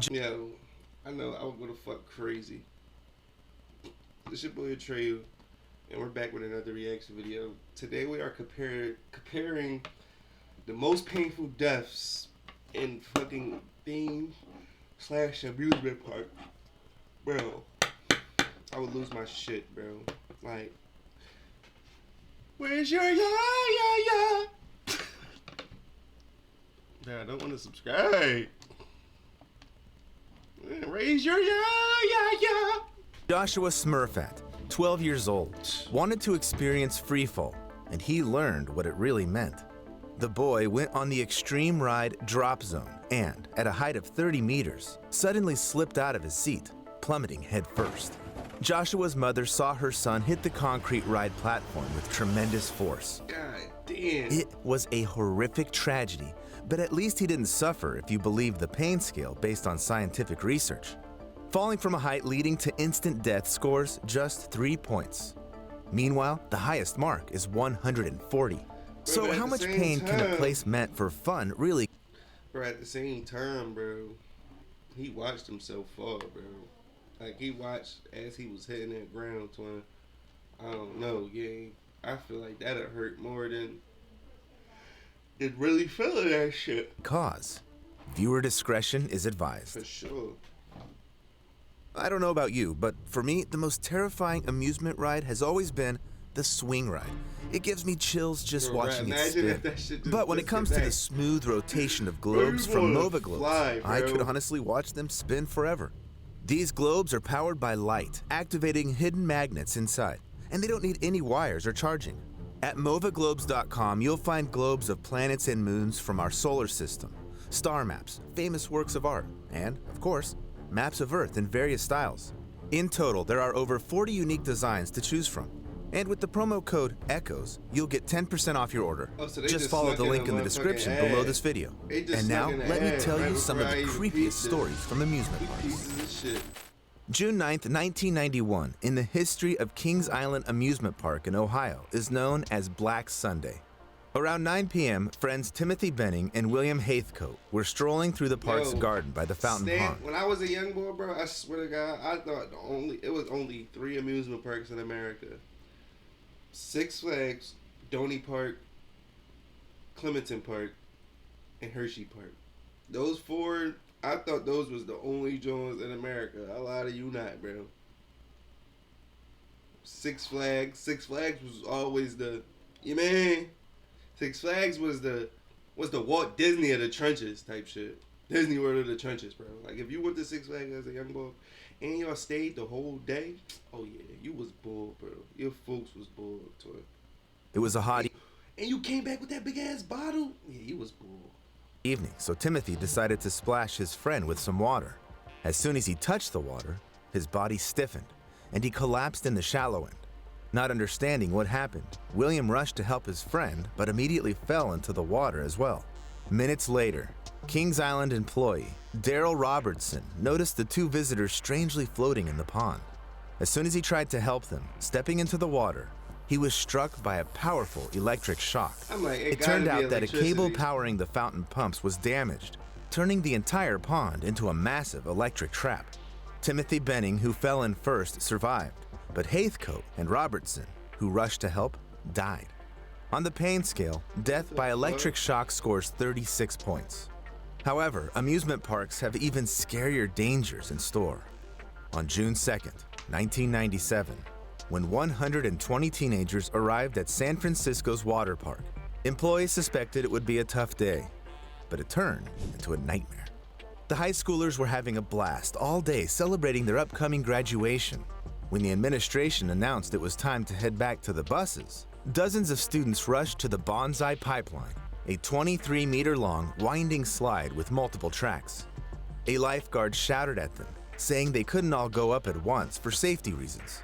Yo, I know I would go to fuck crazy. This your boy Atreyu, and we're back with another reaction video. Today we are comparing the most painful deaths in fucking theme slash amusement park. Bro, I would lose my shit, bro. Like, where's your yeah? Bro, I don't want to subscribe. Raise your yeah. Joshua Smurfat, 12 years old, wanted to experience freefall, and he learned what it really meant. The boy went on the extreme ride Drop Zone and, at a height of 30 meters, suddenly slipped out of his seat, plummeting headfirst. Joshua's mother saw her son hit the concrete ride platform with tremendous force. God damn. It was a horrific tragedy, but at least he didn't suffer if you believe the pain scale based on scientific research. Falling from a height leading to instant death scores just 3 points. Meanwhile, the highest mark is 140. So how much pain can a place meant for fun really? Bro, at the same time, bro, he watched himself fall, bro. Like, he watched as he was hitting that ground, twin. I don't know, gang. I feel like that'd hurt more than really feeling that shit. Cause. Viewer discretion is advised. For sure. I don't know about you, but for me, the most terrifying amusement ride has always been the swing ride. It gives me chills just watching it spin. But when it comes to the smooth rotation of globes from Nova Globes, I could honestly watch them spin forever. These globes are powered by light, activating hidden magnets inside, and they don't need any wires or charging. At movaglobes.com, you'll find globes of planets and moons from our solar system, star maps, famous works of art, and, of course, maps of Earth in various styles. In total, there are over 40 unique designs to choose from. And with the promo code ECHOES, you'll get 10% off your order. So just follow the link in the description below this video. And now, let me tell you some of the creepiest stories from amusement parks. June 9th, 1991, in the history of Kings Island Amusement Park in Ohio, is known as Black Sunday. Around 9 p.m., friends Timothy Benning and William Haithcote were strolling through the park's garden by the fountain pond. When I was a young boy, bro, I swear to God, I thought it was only 3 amusement parks in America. Six Flags, Donny Park, Clementon Park, and Hershey Park. Those 4, I thought those was the only joints in America. A lot of you not, bro. Six Flags was always the, you mean? Six Flags was the Walt Disney of the trenches type shit. Disney World of the trenches, bro. Like, if you went to Six Flags as a young boy and y'all stayed the whole day, oh yeah, you was bored, bro. Your folks was bored, twin. It was a hot and you came back with that big ass bottle? Yeah, you was bored. Evening, so Timothy decided to splash his friend with some water. As soon as he touched the water, his body stiffened, and he collapsed in the shallow end. Not understanding what happened, William rushed to help his friend, but immediately fell into the water as well. Minutes later, Kings Island employee Daryl Robertson noticed the 2 visitors strangely floating in the pond. As soon as he tried to help them, stepping into the water, he was struck by a powerful electric shock. It turned out that a cable powering the fountain pumps was damaged, turning the entire pond into a massive electric trap. Timothy Benning, who fell in first, survived, but Haithcote and Robertson, who rushed to help, died. On the pain scale, death by electric shock scores 36 points. However, amusement parks have even scarier dangers in store. On June 2nd, 1997, when 120 teenagers arrived at San Francisco's water park, employees suspected it would be a tough day, but it turned into a nightmare. The high schoolers were having a blast all day celebrating their upcoming graduation. When the administration announced it was time to head back to the buses, dozens of students rushed to the Bonsai Pipeline, a 23-meter-long winding slide with multiple tracks. A lifeguard shouted at them, saying they couldn't all go up at once for safety reasons.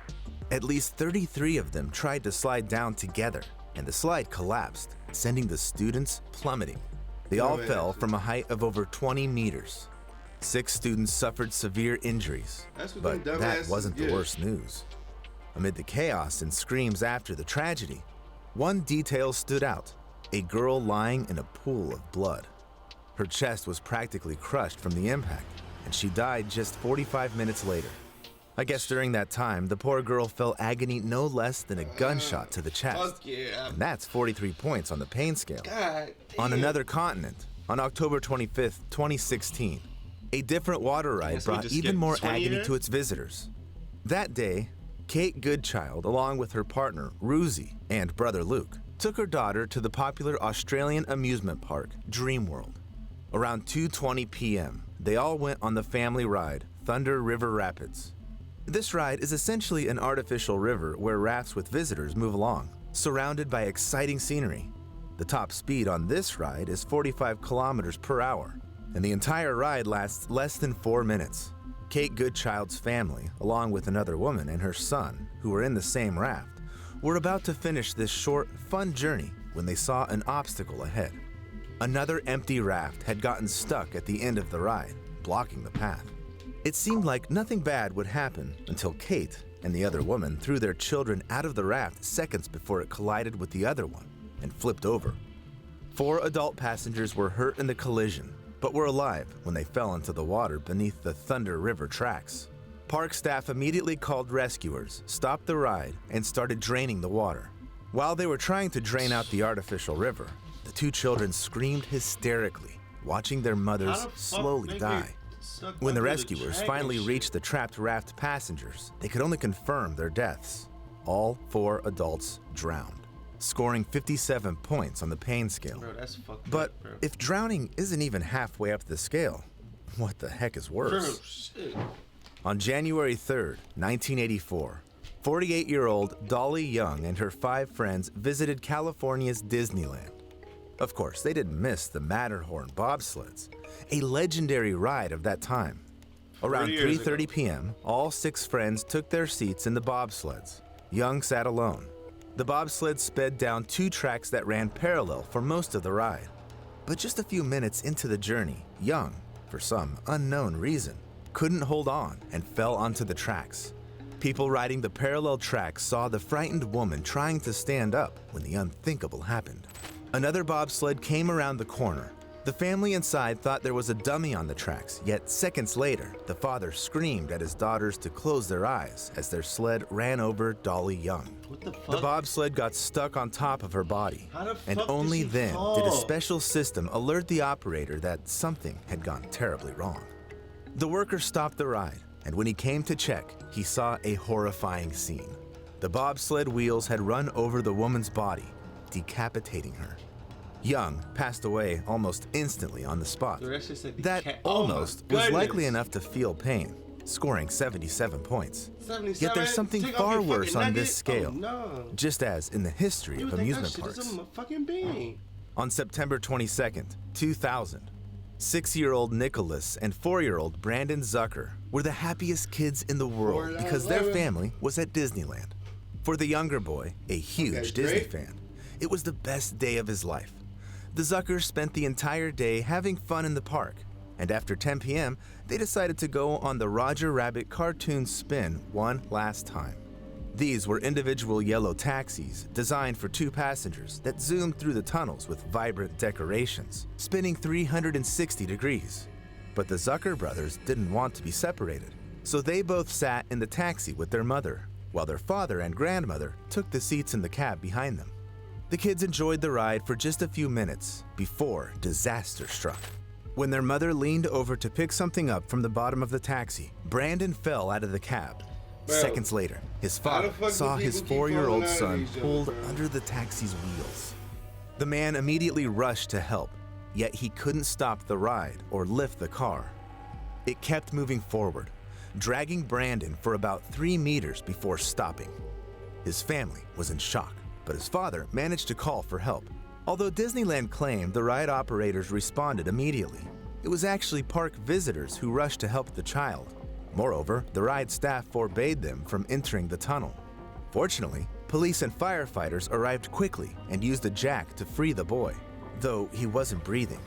At least 33 of them tried to slide down together, and the slide collapsed, sending the students plummeting. They all fell from a height of over 20 meters. 6 students suffered severe injuries, but that wasn't the worst news. Amid the chaos and screams after the tragedy, one detail stood out: a girl lying in a pool of blood. Her chest was practically crushed from the impact, and she died just 45 minutes later. I guess during that time, the poor girl felt agony no less than a gunshot to the chest. Fuck yeah. And that's 43 points on the pain scale. God damn. On another continent, on October 25th, 2016, a different water ride brought even more agony to its visitors. That day, Kate Goodchild, along with her partner, Ruzi, and brother Luke, took her daughter to the popular Australian amusement park, Dreamworld. Around 2:20 p.m., they all went on the family ride, Thunder River Rapids. This ride is essentially an artificial river where rafts with visitors move along, surrounded by exciting scenery. The top speed on this ride is 45 kilometers per hour, and the entire ride lasts less than 4 minutes. Kate Goodchild's family, along with another woman and her son, who were in the same raft, were about to finish this short, fun journey when they saw an obstacle ahead. Another empty raft had gotten stuck at the end of the ride, blocking the path. It seemed like nothing bad would happen until Kate and the other woman threw their children out of the raft seconds before it collided with the other one and flipped over. 4 adult passengers were hurt in the collision, but were alive when they fell into the water beneath the Thunder River tracks. Park staff immediately called rescuers, stopped the ride, and started draining the water. While they were trying to drain out the artificial river, the 2 children screamed hysterically, watching their mothers slowly die. When the rescuers finally reached the trapped raft passengers, they could only confirm their deaths. All 4 adults drowned, scoring 57 points on the pain scale. Bro, that's fucked But up, bro. if drowning isn't even halfway up the scale, what the heck is worse? Bro, shit. On January 3rd, 1984, 48-year-old Dolly Young and her 5 friends visited California's Disneyland. Of course, they didn't miss the Matterhorn bobsleds, a legendary ride of that time. Around 3:30 p.m., all 6 friends took their seats in the bobsleds. Young sat alone. The bobsled sped down 2 tracks that ran parallel for most of the ride. But just a few minutes into the journey, Young, for some unknown reason, couldn't hold on and fell onto the tracks. People riding the parallel tracks saw the frightened woman trying to stand up when the unthinkable happened. Another bobsled came around the corner. The family inside thought there was a dummy on the tracks, yet seconds later, the father screamed at his daughters to close their eyes as their sled ran over Dolly Young. What the fuck? The bobsled got stuck on top of her body, How the and fuck only did she then fall? did a special system alert the operator that something had gone terribly wrong. The worker stopped the ride, and when he came to check, he saw a horrifying scene. The bobsled wheels had run over the woman's body, decapitating her. Young passed away almost instantly on the spot. Bro, that's just like That oh almost my was likely goodness. enough to feel pain, scoring 77 points. 77? Yet there's something Take off far your worse fucking on nugget? this scale, Oh, no. just as in the history You of would think that amusement shit is parks. a fucking being. On September 22nd, 2000, 6-year-old Nicholas and 4-year-old Brandon Zucker were the happiest kids in the world because their family was at Disneyland. For the younger boy, a huge Disney fan, it was the best day of his life. The Zuckers spent the entire day having fun in the park, and after 10 p.m., they decided to go on the Roger Rabbit cartoon spin one last time. These were individual yellow taxis designed for 2 passengers that zoomed through the tunnels with vibrant decorations, spinning 360 degrees. But the Zucker brothers didn't want to be separated, so they both sat in the taxi with their mother, while their father and grandmother took the seats in the cab behind them. The kids enjoyed the ride for just a few minutes before disaster struck. When their mother leaned over to pick something up from the bottom of the taxi, Brandon fell out of the cab. Bro, Seconds later, his father fuck do saw his people keep 4-year-old falling out of son these pulled jokes, bro? under the taxi's wheels. The man immediately rushed to help, yet he couldn't stop the ride or lift the car. It kept moving forward, dragging Brandon for about 3 meters before stopping. His family was in shock, but his father managed to call for help. Although Disneyland claimed the ride operators responded immediately, it was actually park visitors who rushed to help the child. Moreover, the ride staff forbade them from entering the tunnel. Fortunately, police and firefighters arrived quickly and used a jack to free the boy, though he wasn't breathing.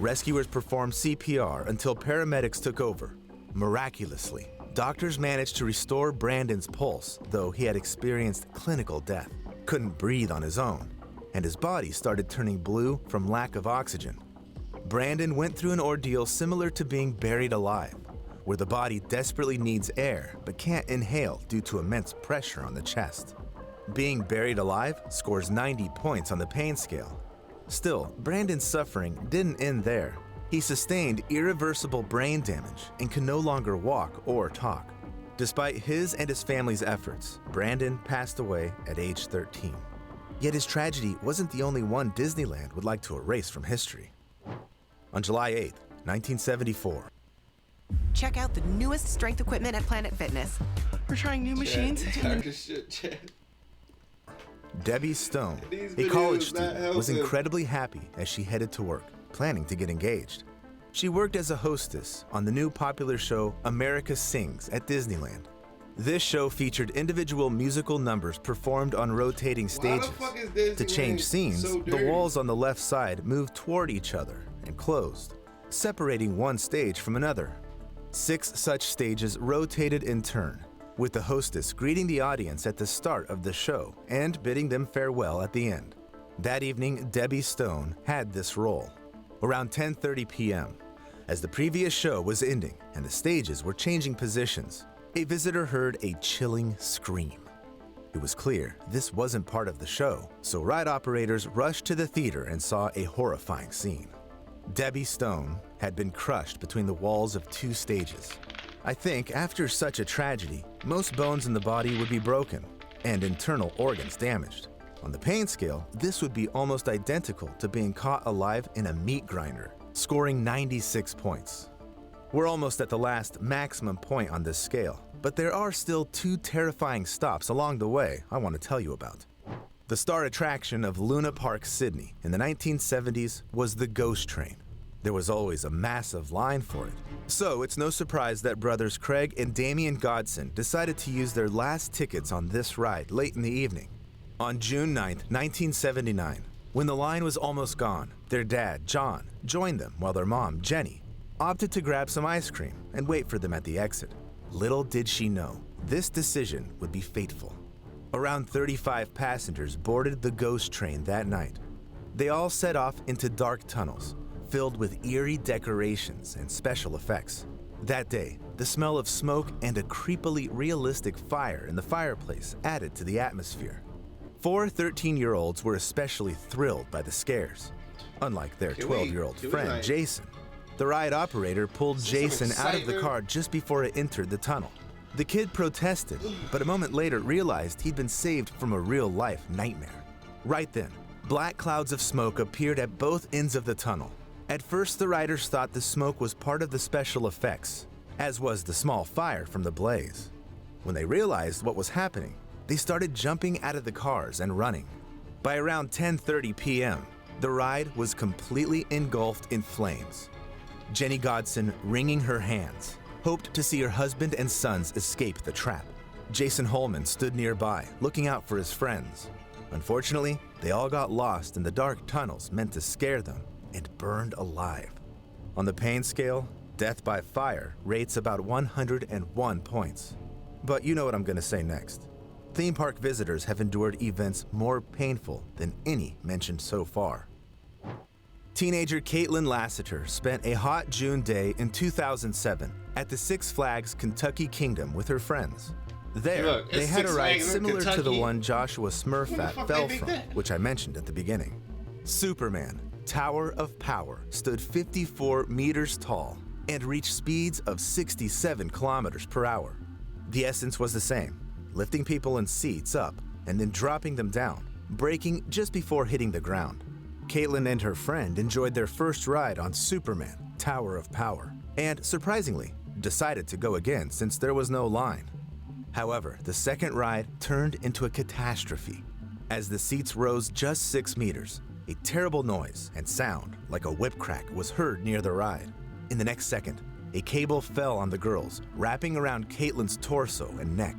Rescuers performed CPR until paramedics took over. Miraculously, doctors managed to restore Brandon's pulse, though he had experienced clinical death, couldn't breathe on his own, and his body started turning blue from lack of oxygen. Brandon went through an ordeal similar to being buried alive, where the body desperately needs air but can't inhale due to immense pressure on the chest. Being buried alive scores 90 points on the pain scale. Still, Brandon's suffering didn't end there. He sustained irreversible brain damage and can no longer walk or talk. Despite his and his family's efforts, Brandon passed away at age 13. Yet his tragedy wasn't the only one Disneyland would like to erase from history. On July 8, 1974. Check out the newest strength equipment at Planet Fitness. We're trying new machines. Debbie Stone, a college student, was incredibly happy as she headed to work, planning to get engaged. She worked as a hostess on the new popular show America Sings at Disneyland. This show featured individual musical numbers performed on rotating stages. To change scenes, the walls on the left side moved toward each other and closed, separating one stage from another. 6 such stages rotated in turn, with the hostess greeting the audience at the start of the show and bidding them farewell at the end. That evening, Debbie Stone had this role. Around 10:30 p.m., as the previous show was ending and the stages were changing positions, a visitor heard a chilling scream. It was clear this wasn't part of the show, so ride operators rushed to the theater and saw a horrifying scene. Debbie Stone had been crushed between the walls of 2 stages. I think after such a tragedy, most bones in the body would be broken and internal organs damaged. On the pain scale, this would be almost identical to being caught alive in a meat grinder, scoring 96 points. We're almost at the last maximum point on this scale, but there are still 2 terrifying stops along the way I want to tell you about. The star attraction of Luna Park, Sydney in the 1970s was the Ghost Train. There was always a massive line for it. So it's no surprise that brothers Craig and Damian Godson decided to use their last tickets on this ride late in the evening. On June 9, 1979, when the line was almost gone, their dad, John, joined them while their mom, Jenny, opted to grab some ice cream and wait for them at the exit. Little did she know, this decision would be fateful. Around 35 passengers boarded the Ghost Train that night. They all set off into dark tunnels, filled with eerie decorations and special effects. That day, the smell of smoke and a creepily realistic fire in the fireplace added to the atmosphere. 4 13-year-olds were especially thrilled by the scares. Unlike their 12-year-old friend, Jason, the ride operator pulled Jason out of the car just before it entered the tunnel. The kid protested, but a moment later realized he'd been saved from a real-life nightmare. Right then, black clouds of smoke appeared at both ends of the tunnel. At first, the riders thought the smoke was part of the special effects, as was the small fire from the blaze. When they realized what was happening, they started jumping out of the cars and running. By around 10:30 p.m., the ride was completely engulfed in flames. Jenny Godson, wringing her hands, hoped to see her husband and sons escape the trap. Jason Holman stood nearby, looking out for his friends. Unfortunately, they all got lost in the dark tunnels meant to scare them and burned alive. On the pain scale, death by fire rates about 101 points. But you know what I'm going to say next. Theme park visitors have endured events more painful than any mentioned so far. Teenager Caitlin Lassiter spent a hot June day in 2007 at the Six Flags Kentucky Kingdom with her friends. There, they had a ride similar to the one Joshua Smurfat fell from, which I mentioned at the beginning. Superman, Tower of Power, stood 54 meters tall and reached speeds of 67 kilometers per hour. The essence was the same, lifting people in seats up and then dropping them down, braking just before hitting the ground. Caitlin and her friend enjoyed their first ride on Superman, Tower of Power, and surprisingly, decided to go again since there was no line. However, the second ride turned into a catastrophe. As the seats rose just 6 meters, a terrible noise and sound like a whip crack was heard near the ride. In the next second, a cable fell on the girls, wrapping around Caitlin's torso and neck.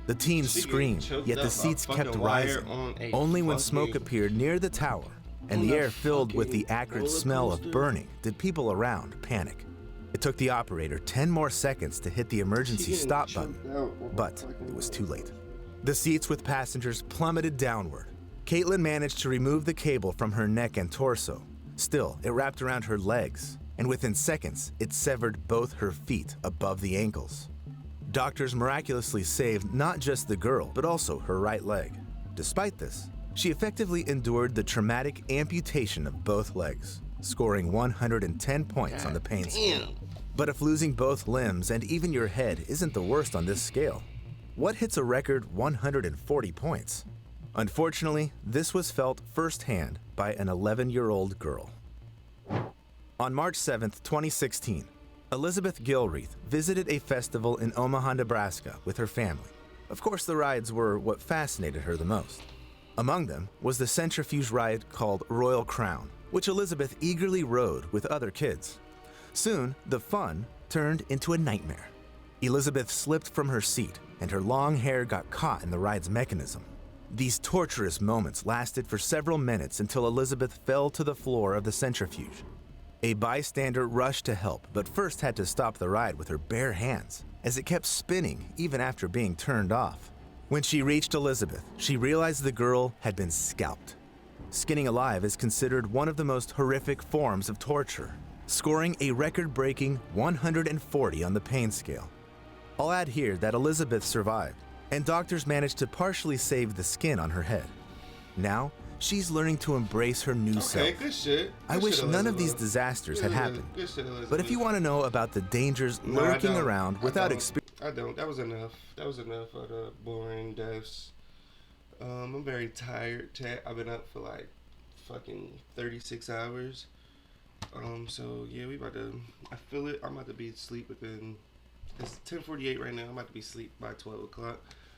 The teens screamed, yet the seats kept rising. Only when smoke appeared near the tower and the air filled with the acrid smell of burning did people around panic. It took the operator 10 more seconds to hit the emergency stop button, but it was too late. The seats with passengers plummeted downward. Caitlin managed to remove the cable from her neck and torso. Still, it wrapped around her legs, and within seconds, it severed both her feet above the ankles. Doctors miraculously saved not just the girl, but also her right leg. Despite this, she effectively endured the traumatic amputation of both legs, scoring 110 points on the pain scale. But if losing both limbs and even your head isn't the worst on this scale, what hits a record 140 points? Unfortunately, this was felt firsthand by an 11-year-old girl. On March 7, 2016, Elizabeth Gilreath visited a festival in Omaha, Nebraska with her family. Of course, the rides were what fascinated her the most. Among them was the centrifuge ride called Royal Crown, which Elizabeth eagerly rode with other kids. Soon, the fun turned into a nightmare. Elizabeth slipped from her seat, and her long hair got caught in the ride's mechanism. These torturous moments lasted for several minutes until Elizabeth fell to the floor of the centrifuge. A bystander rushed to help, but first had to stop the ride with her bare hands, as it kept spinning even after being turned off. When she reached Elizabeth, she realized the girl had been scalped. Skinning alive is considered one of the most horrific forms of torture, scoring a record-breaking 140 on the pain scale. I'll add here that Elizabeth survived, and doctors managed to partially save the skin on her head. Now, she's learning to embrace her new self. Okay, good shit. I wish none of these disasters had happened. But if you want to know about the dangers lurking around without experience... I don't. That was enough. That was enough of the boring deaths. I'm very tired. I've been up for like fucking 36 hours. So yeah, we about to... I feel it. I'm about to be asleep within... It's 10:48 right now. I'm about to be asleep by 12 o'clock.